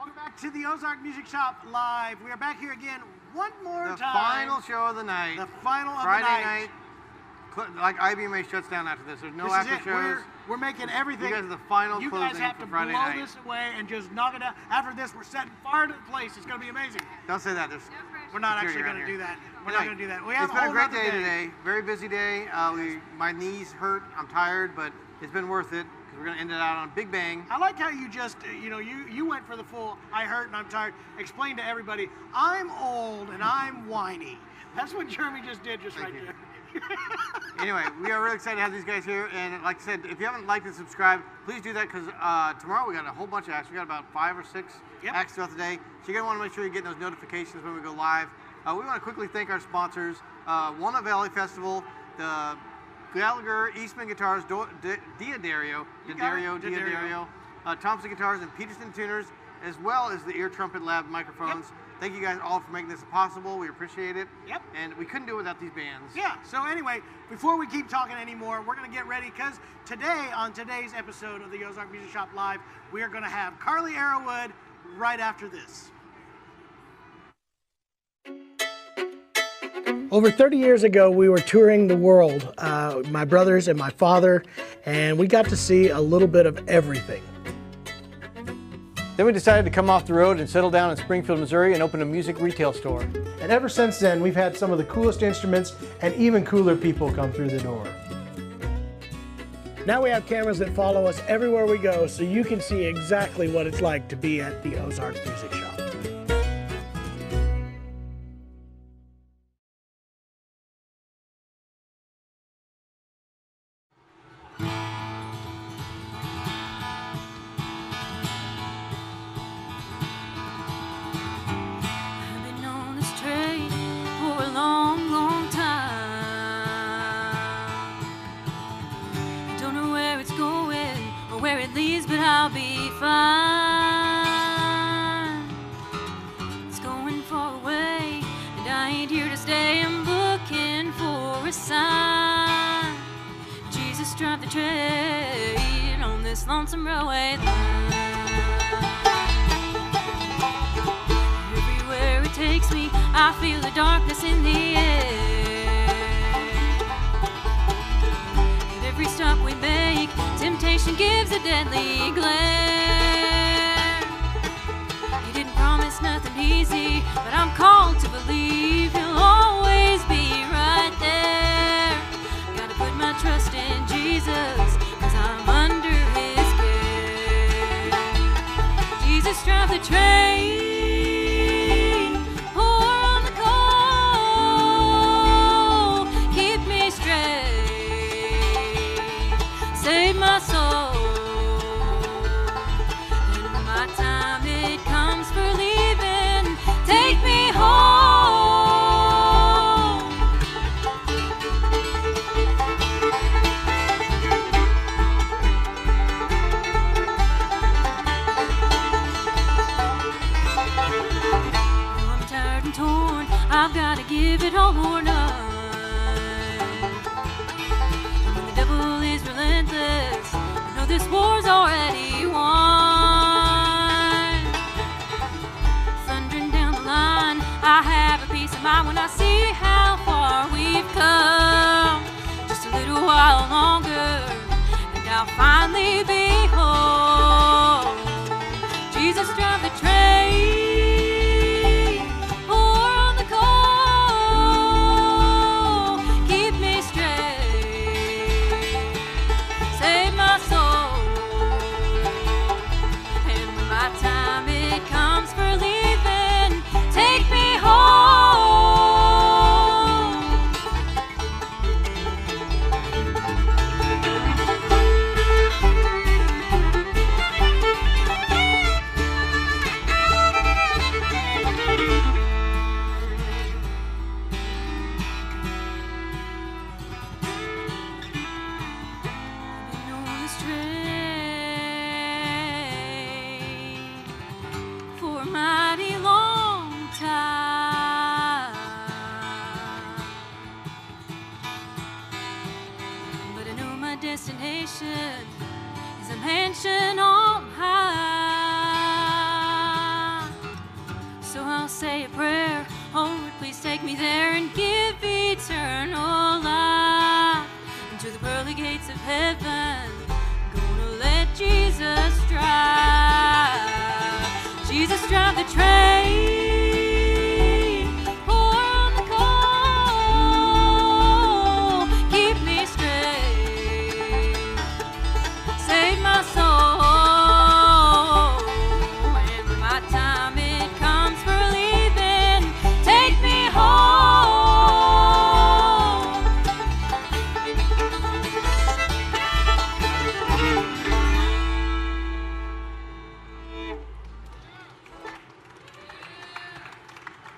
Welcome back to the Ozark Music Shoppe Live. We are back here again one more time. The final show of the night. The final of Friday the night. Like IBMA shuts down after this. There's no after shows. We're making everything. You guys are the final You closing guys have to for Friday blow night. this away and just knock it out. After this, we're setting fire to the place. It's going to be amazing. Don't say that. We're not actually going to do that. We're not going to do that. We have it's been a great day today. Very busy day. My knees hurt. I'm tired, but it's been worth it because we're going to end it out on a big bang. I like how you just, you went for the full, I hurt and I'm tired. Explain to everybody, I'm old and I'm whiny. That's what Jeremy just did right there. Anyway, we are really excited to have these guys here, and like I said, if you haven't liked and subscribed, please do that because tomorrow we got a whole bunch of acts. We got about 5 or 6 acts throughout the day, so you're gonna want to make sure you're getting those notifications when we go live. We want to quickly thank our sponsors: Walnut Valley Festival, the Gallagher Eastman Guitars, D'Addario, Thompson Guitars, and Peterson Tuners, as well as the Ear Trumpet Lab microphones. Thank you guys all for making this possible. We appreciate it. And we couldn't do it without these bands. So anyway, before we keep talking anymore, we're going to get ready because today, on today's episode of the Ozark Music Shoppe Live, we are going to have Carley Arrowood right after this. Over 30 years ago, we were touring the world, my brothers and my father, and we got to see a little bit of everything. Then we decided to come off the road and settle down in Springfield, Missouri and open a music retail store. And ever since then, we've had some of the coolest instruments and even cooler people come through the door. Now we have cameras that follow us everywhere we go, so you can see exactly what it's like to be at the Ozark Music Shoppe. But I'll be fine. It's going far away, and I ain't here to stay. I'm looking for a sign. Jesus, drive the train on this lonesome railway line. Everywhere it takes me, I feel the darkness in the air. At every stop we make, temptation gives a deadly glare. He didn't promise nothing easy, but I'm called to believe he'll always be right there. Gotta put my trust in Jesus, cause I'm under his care. Jesus, drive the train, pour on the coal, keep me straight, save my soul. And when my time it comes for leaving, take me home. I'm tired and torn, I've got to give it all or none. Relentless, I know this war's already won. Thundering down the line, I have a peace of mind when I see how far we've come. Just a little while longer, and I'll finally be home. Jesus, drive the train, pour on the coal, keep me straight, save my soul. say a prayer. Oh Lord, please take me there and give eternal life into the pearly gates of heaven. Gonna let Jesus drive. Jesus, drive the train. Pour on the coal. Keep me straight. Save my soul. When my time it comes for leaving, take me home.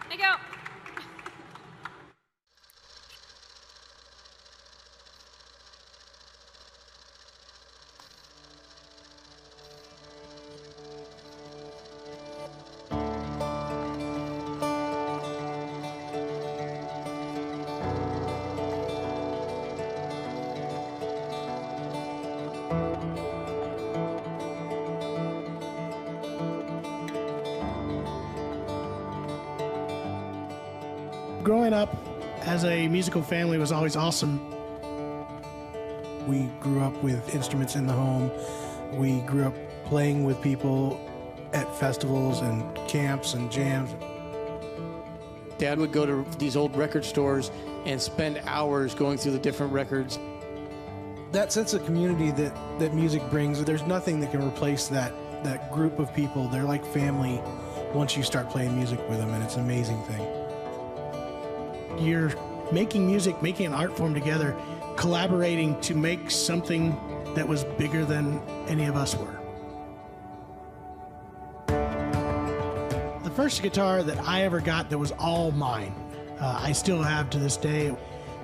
There you go. Growing up as a musical family was always awesome. We grew up with instruments in the home. We grew up playing with people at festivals and camps and jams. Dad would go to these old record stores and spend hours going through the different records. That sense of community that music brings, there's nothing that can replace that group of people. They're like family once you start playing music with them, and it's an amazing thing. You're making music, making an art form together, collaborating to make something that was bigger than any of us were. The first guitar that I ever got that was all mine, I still have to this day.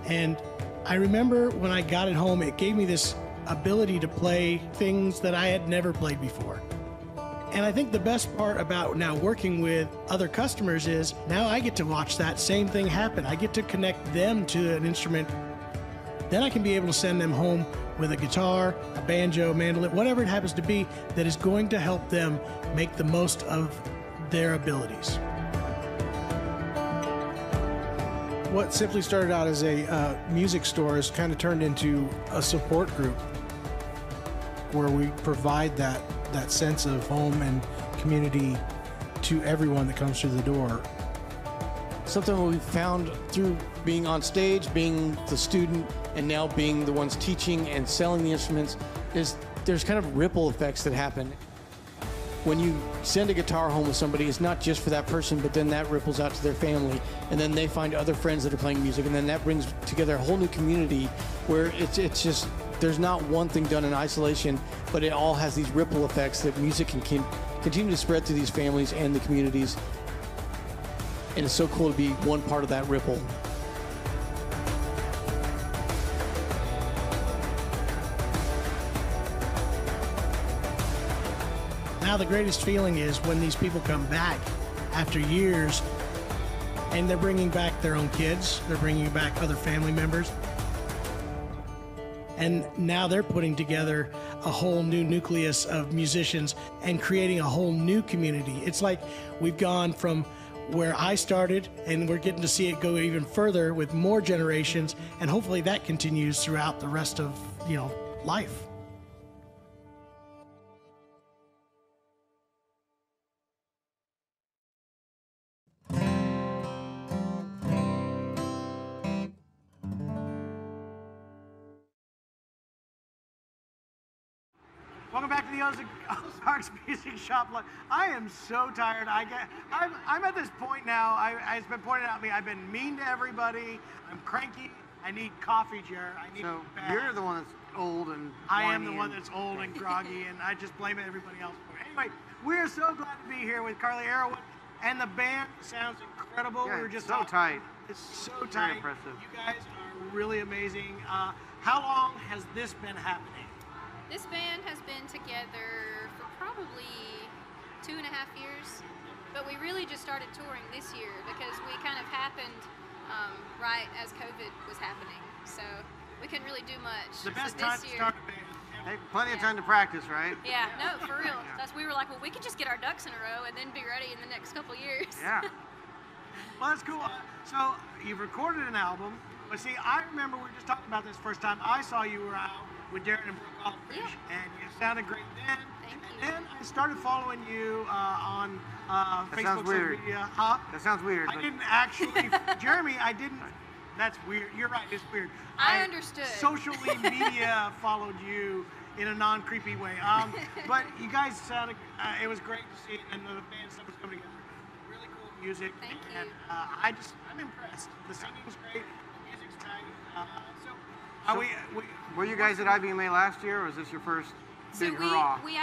And I remember when I got it home, it gave me this ability to play things that I had never played before. And I think the best part about now working with other customers is now I get to watch that same thing happen. I get to connect them to an instrument. Then I can be able to send them home with a guitar, a banjo, mandolin, whatever it happens to be that is going to help them make the most of their abilities. What simply started out as a music store has kind of turned into a support group where we provide that sense of home and community to everyone that comes through the door. Something we found through being on stage, being the student, and now being the ones teaching and selling the instruments is there's kind of ripple effects that happen. When you send a guitar home with somebody, it's not just for that person, but then that ripples out to their family, and then they find other friends that are playing music, and then that brings together a whole new community where it's just, there's not one thing done in isolation, but it all has these ripple effects that music can continue to spread through these families and the communities. And it's so cool to be one part of that ripple. Now the greatest feeling is when these people come back after years and they're bringing back their own kids, they're bringing back other family members. And now they're putting together a whole new nucleus of musicians and creating a whole new community. It's like we've gone from where I started and we're getting to see it go even further with more generations, and hopefully that continues throughout the rest of, life. Welcome back to the Ozark Music Shoppe. I am so tired. I'm at this point now. It's been pointed out to me. I've been mean to everybody. I'm cranky. I need coffee, Jer. I need So it bad. you're the one that's old and I am the whiny one and- that's old and groggy, and I just blame everybody else for it. Anyway, we're so glad to be here with Carley Arrowood, and the band sounds incredible. Yeah, we were just so talking. tight. It's so Very tight. impressive. You guys are really amazing. How long has this been happening? This band has been together for probably 2.5 years, but we really just started touring this year because we kind of happened right as COVID was happening, so we couldn't really do much. The best so time this to year, start a band. Hey, plenty of time to practice, right? Yeah, no, for real. That's, we were like, well, we could just get our ducks in a row and then be ready in the next couple years. Yeah. Well, that's cool. So you've recorded an album, but see, I remember we were just talking about this first time I saw you were out with Darren and Brooke Aldrich, and you sounded great then. Thank you. And then I started following you on Facebook, sounds weird. social media. Huh? That sounds weird. I didn't actually, Jeremy, I didn't. That's weird. You're right, it's weird. I understood. Socially media followed you in a non-creepy way. But you guys sounded, it was great to see, and the band stuff was coming together. Really cool music. Thank you. And I'm impressed. The singing's great, the music's tight. Were you guys at IBMA last year, or was this your first So big hurrah? we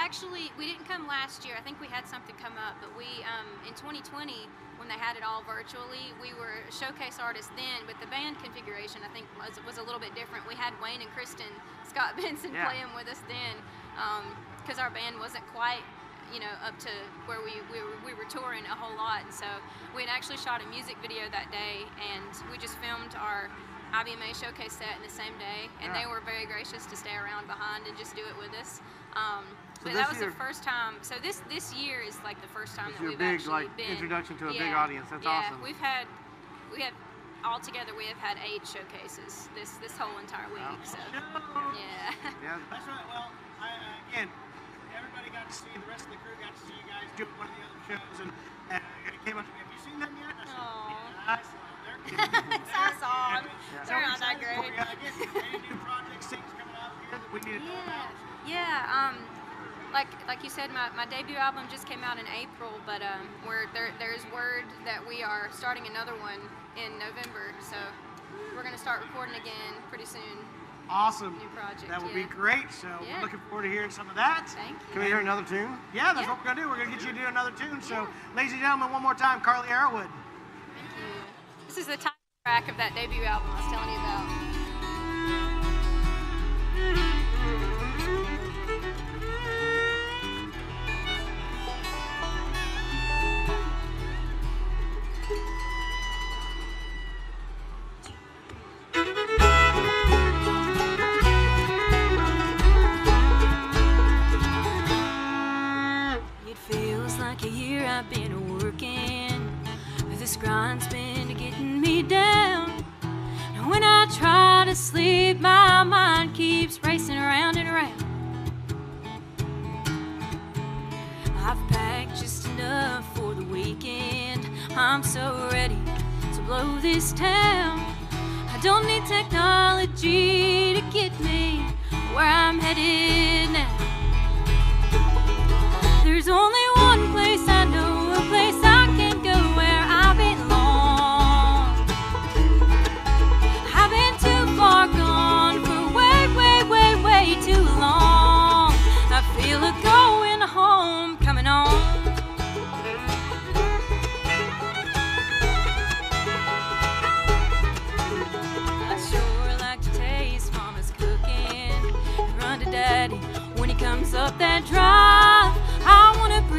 didn't come last year. I think we had something come up, but we in 2020 when they had it all virtually, we were showcase artists then, but the band configuration I think was a little bit different. We had Wayne and Kristen Scott Benson playing with us then, because our band wasn't quite up to where we were touring a whole lot, and so we had actually shot a music video that day, and we just filmed our IBMA showcase set in the same day, and they were very gracious to stay around behind and just do it with us. But that was the first time. So this year is like the first time that we've actually been. Introduction to a big audience. That's awesome. We have altogether we have had 8 showcases this whole entire week. So yeah. That's right. Well, again, everybody got to see, the rest of the crew got to see you guys doing one of the other shows, and it came up to me. Have you seen them yet? I said, yeah, I saw them. They're good. I saw them. They're not that great. Any new projects, things coming up here that we need to know about? Yeah. Like you said, my debut album just came out in April, but there's word that we are starting another one in November, so we're gonna start recording again pretty soon. Awesome. New project. That would be great. So we're looking forward to hearing some of that. Thank you. Can we hear another tune? Yeah, that's what we're gonna do. We're gonna get you to do another tune. So, ladies and gentlemen, one more time, Carley Arrowood. Thank you. This is the title track of that debut album I was telling you about. Like a year I've been working, but this grind's been getting me down. And when I try to sleep, my mind keeps racing around and around. I've packed just enough for the weekend. I'm so ready to blow this town. I don't need technology to get me where I'm headed now. There's only one place I know, a place I can go where I belong. I've been too far gone for way too long. I feel a going home coming on. I sure like to taste Mama's cooking and run to Daddy when he comes up that drive. I wanna breathe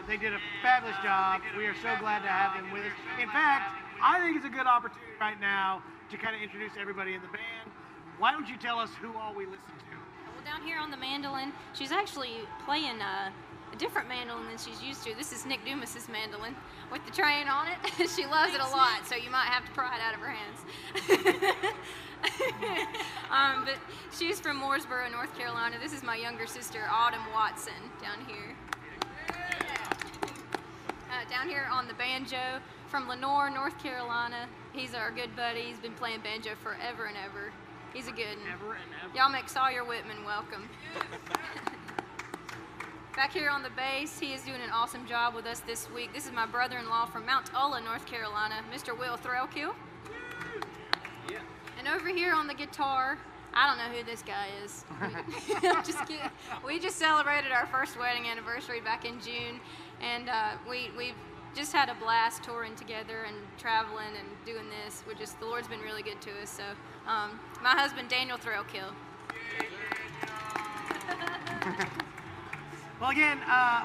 They did a fabulous job. We are so glad to have them with us. In fact, I think it's a good opportunity right now to kind of introduce everybody in the band. Why don't you tell us who all we listen to? Well, down here on the mandolin, she's actually playing a different mandolin than she's used to. This is Nick Dumas's mandolin with the train on it. She loves it a lot, so you might have to pry it out of her hands. But she's from Mooresboro, North Carolina. This is my younger sister, Autumn Watson, down here. Down here on the banjo, from Lenore, North Carolina. He's our good buddy. He's been playing banjo forever and ever. He's a good one. Ever and ever. Y'all make Sawyer Whitman welcome. Back here on the bass, he is doing an awesome job with us this week. This is my brother-in-law from Mount Ulla, North Carolina, Mr. Will Threlkill. Yeah. And over here on the guitar, I don't know who this guy is. Just kidding. We just celebrated our first wedding anniversary back in June, and we've just had a blast touring together and traveling and doing this. The Lord's been really good to us. So, my husband, Daniel Threlkill. Well, again,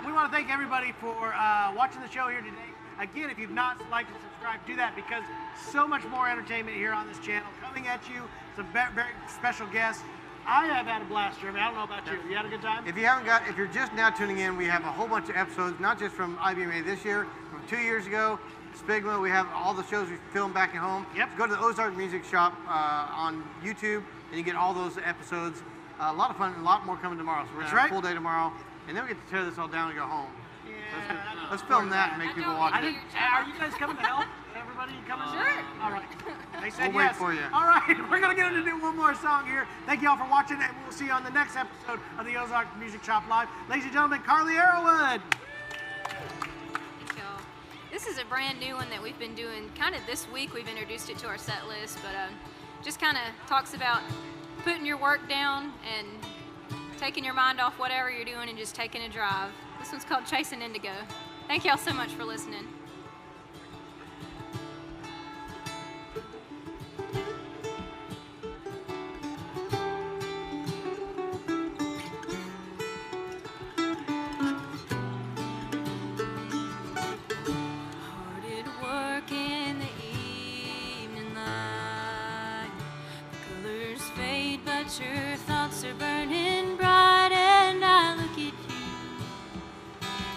we want to thank everybody for watching the show here today. Again, if you've not liked and subscribed, do that, because so much more entertainment here on this channel coming at you. Some very special guests. I have had a blast, Jeremy. I don't know about you. You had a good time? If you're just now tuning in, we have a whole bunch of episodes, not just from IBMA this year, from 2 years ago, Spigma. We have all the shows we filmed back at home. Yep. Go to the Ozark Music Shoppe on YouTube, and you get all those episodes. A lot of fun, a lot more coming tomorrow. So we're gonna have a full day tomorrow, and then we get to tear this all down and go home. Yeah. Let's film that and make people watch it. Are you guys coming to help? Everybody coming? Sure. All right. They said We'll wait yes. for you. All right. We're going to get into one more song here. Thank you all for watching, and we'll see you on the next episode of the Ozark Music Shoppe Live. Ladies and gentlemen, Carley Arrowood. Thanks, y'all. This is a brand new one that we've been doing kind of this week. We've introduced it to our set list, but just kind of talks about putting your work down and taking your mind off whatever you're doing and just taking a drive. This one's called Chasing Indigo. Thank y'all so much for listening. Hard at work in the evening light. The colors fade, but your thoughts are burning bright, and I look at you.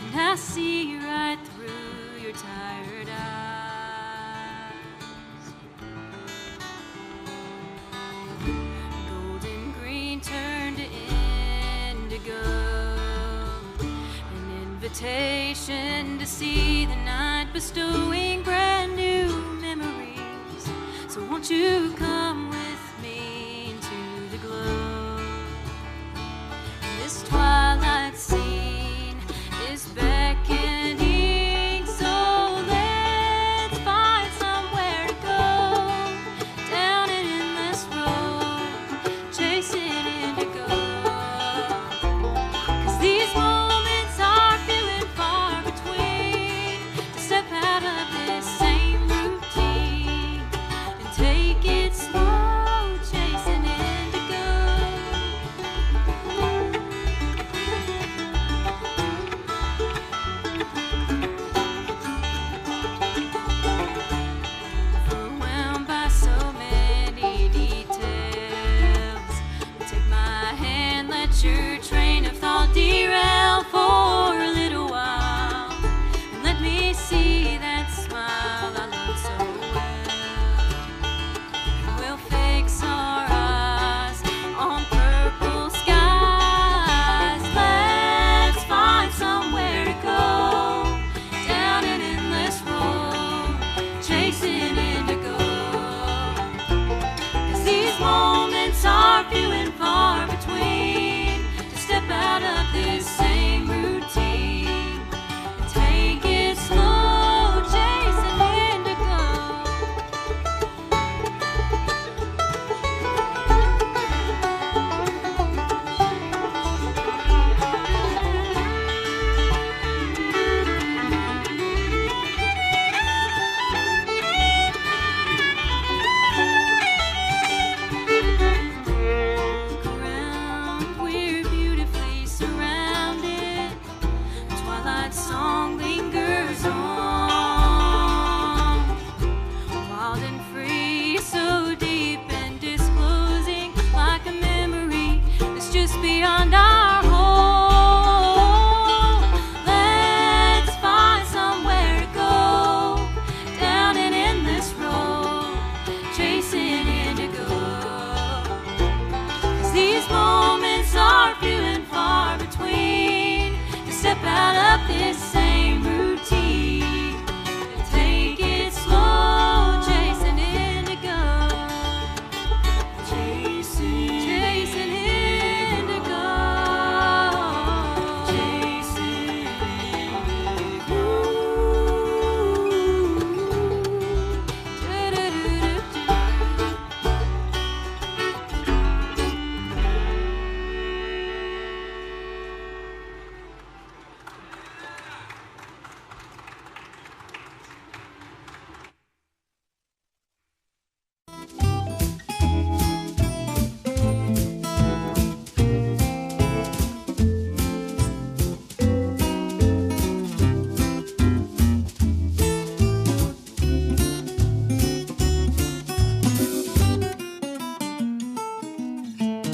And I see right through your tired eyes. Golden green turned to indigo, an invitation to see the night bestowing brand new memories. So won't you come with me into the glow? And this twilight scene is beckoning, so let's find somewhere to go down an endless road, chasing indigo. 'Cause these moments are few and far between, to step out of this same routine and take it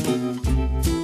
Bye.